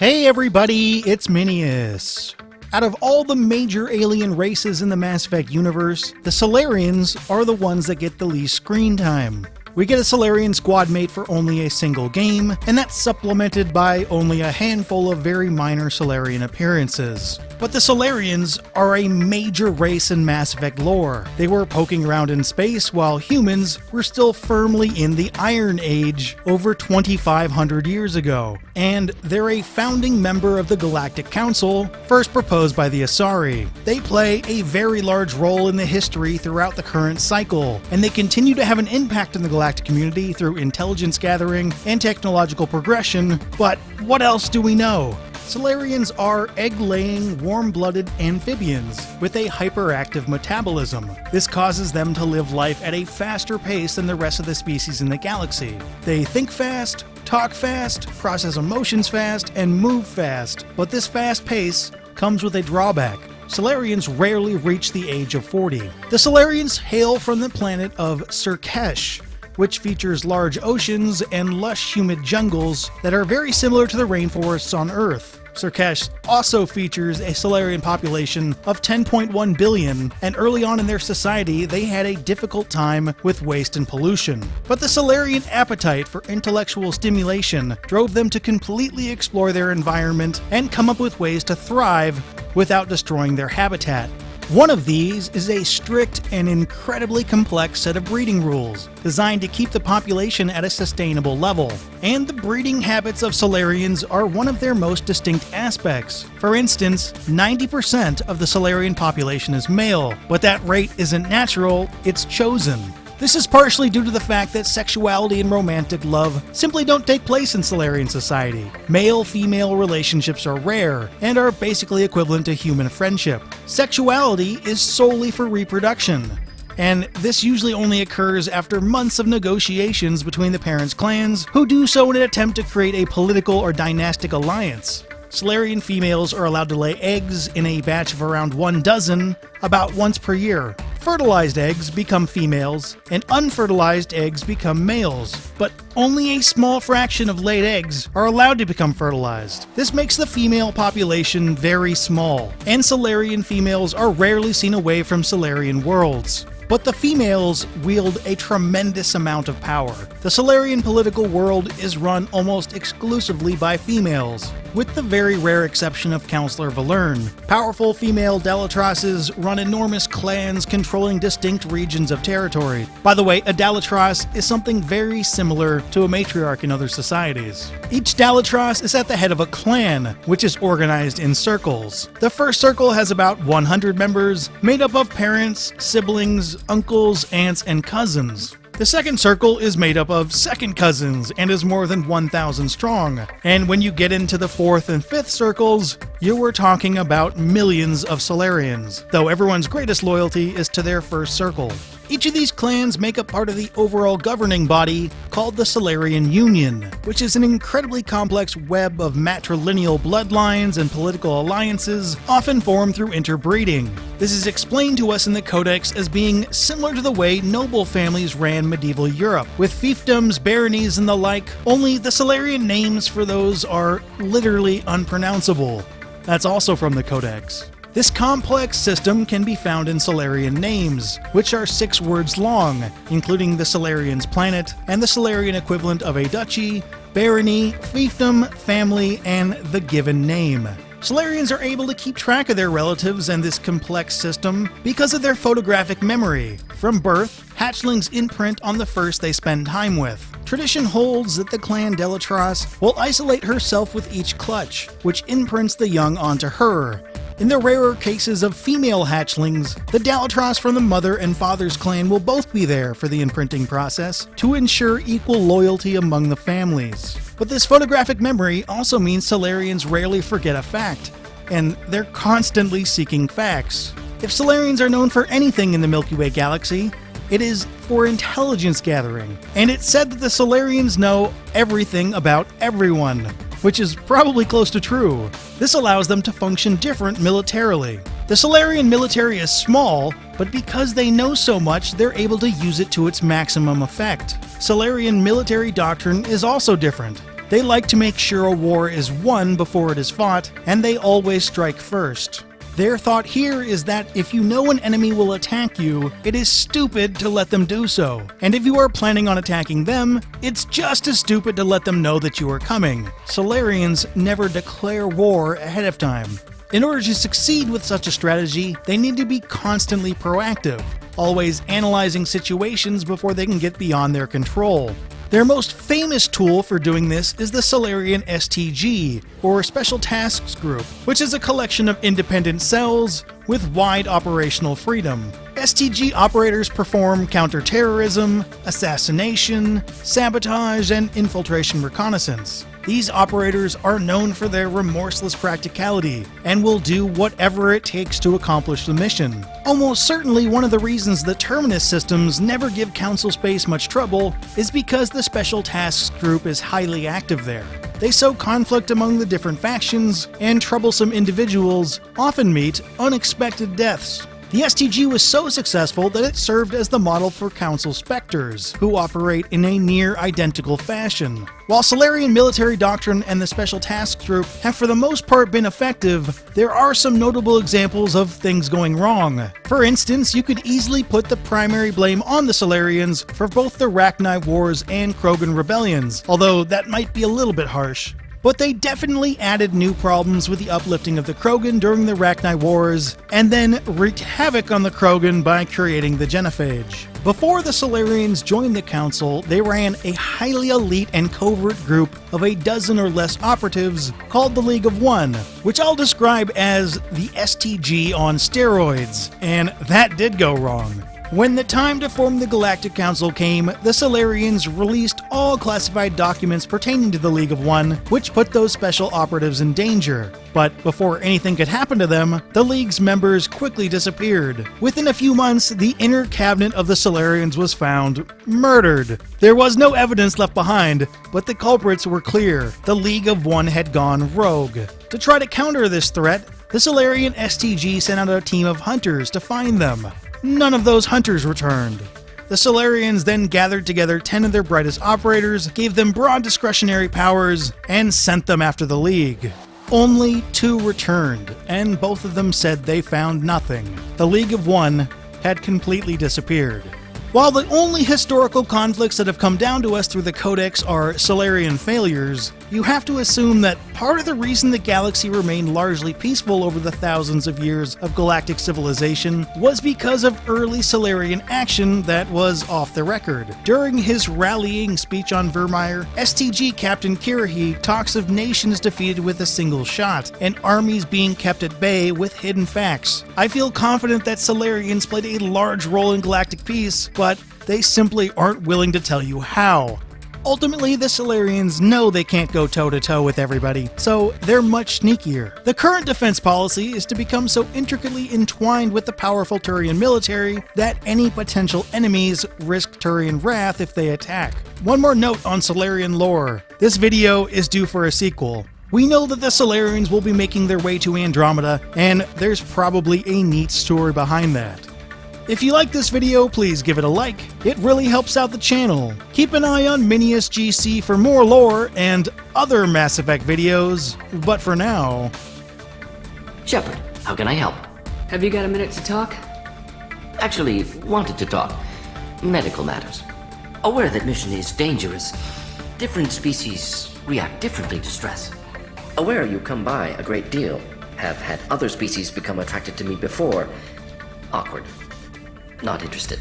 Hey everybody, it's Minius. Out of all the major alien races in the Mass Effect universe, the Salarians are the ones that get the least screen time. We get a Salarian squad mate for only a single game, and that's supplemented by only a handful of very minor Salarian appearances. But the Salarians are a major race in Mass Effect lore. They were poking around in space while humans were still firmly in the Iron Age over 2,500 years ago. And they're a founding member of the Galactic Council, first proposed by the Asari. They play a very large role in the history throughout the current cycle, and they continue to have an impact in the galactic community through intelligence gathering and technological progression. But what else do we know? Salarians are egg-laying, warm-blooded amphibians with a hyperactive metabolism. This causes them to live life at a faster pace than the rest of the species in the galaxy. They think fast, talk fast, process emotions fast, and move fast. But this fast pace comes with a drawback. Salarians rarely reach the age of 40. The Salarians hail from the planet of Surkesh, which features large oceans and lush humid jungles that are very similar to the rainforests on Earth. Surkesh also features a Salarian population of 10.1 billion, and early on in their society they had a difficult time with waste and pollution. But the Salarian appetite for intellectual stimulation drove them to completely explore their environment and come up with ways to thrive without destroying their habitat. One of these is a strict and incredibly complex set of breeding rules, designed to keep the population at a sustainable level. And the breeding habits of Salarians are one of their most distinct aspects. For instance, 90% of the Salarian population is male, but that rate isn't natural, it's chosen. This is partially due to the fact that sexuality and romantic love simply don't take place in Salarian society. Male-female relationships are rare and are basically equivalent to human friendship. Sexuality is solely for reproduction, and this usually only occurs after months of negotiations between the parents' clans, who do so in an attempt to create a political or dynastic alliance. Salarian females are allowed to lay eggs in a batch of around 1 dozen, about once per year. Fertilized eggs become females, and unfertilized eggs become males, but only a small fraction of laid eggs are allowed to become fertilized. This makes the female population very small, and Salarian females are rarely seen away from Salarian worlds. But the females wield a tremendous amount of power. The Salarian political world is run almost exclusively by females, with the very rare exception of Counselor Valerne. Powerful female Dalatrasses run enormous clans controlling distinct regions of territory. By the way, a Dalatras is something very similar to a matriarch in other societies. Each Dalatras is at the head of a clan, which is organized in circles. The first circle has about 100 members, made up of parents, siblings, uncles, aunts, and cousins. The second circle is made up of second cousins and is more than 1,000 strong. And when you get into the fourth and fifth circles, you were talking about millions of Salarians, though everyone's greatest loyalty is to their first circle. Each of these clans make up part of the overall governing body called the Salarian Union, which is an incredibly complex web of matrilineal bloodlines and political alliances, often formed through interbreeding. This is explained to us in the Codex as being similar to the way noble families ran medieval Europe, with fiefdoms, baronies, and the like, only the Salarian names for those are literally unpronounceable. That's also from the Codex. This complex system can be found in Salarian Names, which are 6 words long, including the Salarian's planet and the Salarian equivalent of a duchy, barony, fiefdom, family, and the given name. Salarians are able to keep track of their relatives and this complex system because of their photographic memory. From birth, hatchlings imprint on the first they spend time with. Tradition holds that the clan Dalatras will isolate herself with each clutch, which imprints the young onto her. In the rarer cases of female hatchlings, the Dalatras from the mother and father's clan will both be there for the imprinting process to ensure equal loyalty among the families. But this photographic memory also means Salarians rarely forget a fact, and they're constantly seeking facts. If Salarians are known for anything in the Milky Way galaxy, it is for intelligence gathering, and it's said that the Salarians know everything about everyone, which is probably close to true. This allows them to function different militarily. The Salarian military is small, but because they know so much, they're able to use it to its maximum effect. Salarian military doctrine is also different. They like to make sure a war is won before it is fought, and they always strike first. Their thought here is that if you know an enemy will attack you, it is stupid to let them do so. And if you are planning on attacking them, it's just as stupid to let them know that you are coming. Salarians never declare war ahead of time. In order to succeed with such a strategy, they need to be constantly proactive, always analyzing situations before they can get beyond their control. Their most famous tool for doing this is the Salarian STG, or Special Tasks Group, which is a collection of independent cells with wide operational freedom. STG operators perform counterterrorism, assassination, sabotage, and infiltration reconnaissance. These operators are known for their remorseless practicality and will do whatever it takes to accomplish the mission. Almost certainly one of the reasons the Terminus systems never give Council Space much trouble is because the Special Tasks Group is highly active there. They sow conflict among the different factions, and troublesome individuals often meet unexpected deaths. The STG was so successful that it served as the model for Council Spectres, who operate in a near-identical fashion. While Salarian Military Doctrine and the Special Tasks Group have for the most part been effective, there are some notable examples of things going wrong. For instance, you could easily put the primary blame on the Salarians for both the Rachni Wars and Krogan Rebellions, although that might be a little bit harsh. But they definitely added new problems with the uplifting of the Krogan during the Rachni Wars, and then wreaked havoc on the Krogan by creating the Genophage. Before the Salarians joined the Council, they ran a highly elite and covert group of a dozen or less operatives called the League of One, which I'll describe as the STG on steroids, and that did go wrong. When the time to form the Galactic Council came, the Salarians released all classified documents pertaining to the League of One, which put those special operatives in danger. But before anything could happen to them, the League's members quickly disappeared. Within a few months, the inner cabinet of the Salarians was found murdered. There was no evidence left behind, but the culprits were clear. The League of One had gone rogue. To try to counter this threat, the Salarian STG sent out a team of hunters to find them. None of those hunters returned. The Salarians then gathered together 10 of their brightest operators, gave them broad discretionary powers, and sent them after the League. Only 2 returned, and both of them said they found nothing. The League of One had completely disappeared. While the only historical conflicts that have come down to us through the Codex are Salarian failures, you have to assume that part of the reason the galaxy remained largely peaceful over the thousands of years of galactic civilization was because of early Salarian action that was off the record. During his rallying speech on Vermeer, STG Captain Kirahi talks of nations defeated with a single shot, and armies being kept at bay with hidden facts. I feel confident that Salarians played a large role in galactic peace, but they simply aren't willing to tell you how. Ultimately, the Salarians know they can't go toe-to-toe with everybody, so they're much sneakier. The current defense policy is to become so intricately entwined with the powerful Turian military that any potential enemies risk Turian wrath if they attack. One more note on Salarian lore. This video is due for a sequel. We know that the Salarians will be making their way to Andromeda, and there's probably a neat story behind that. If you like this video, please give it a like. It really helps out the channel. Keep an eye on MiniSGC for more lore and other Mass Effect videos, but for now... Shepard, how can I help? Have you got a minute to talk? Actually, wanted to talk. Medical matters. Aware that mission is dangerous. Different species react differently to stress. Aware you come by a great deal. Have had other species become attracted to me before. Awkward. Not interested.